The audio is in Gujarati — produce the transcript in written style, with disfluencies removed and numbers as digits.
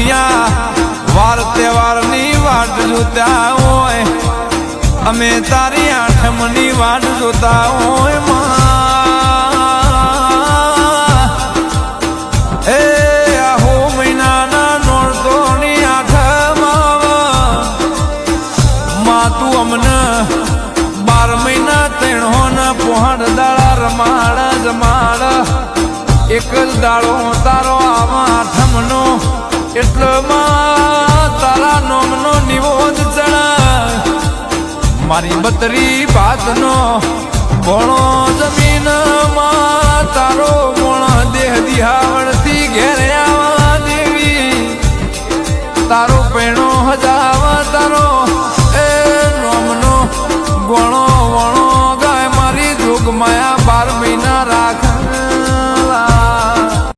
દુનિયા વાર તહેવારની વાટ જોતા હોય, અમે તારી આઠમની વાટ જોતા હોય માં. એ આહો મહિનાના નોરતોની આઠમ માં તું અમને 12 મહિના 3 પોહડ દાડા રમાડ જમાડ. એક જ દાડો તારો આવા આઠમનો, એટલે માં તારા નોમનો નિવોદ ચડ. મારી 32 ભાતનો ભણો જમીન માં તારો મોણ દેહ દિહાવડથી ઘેરે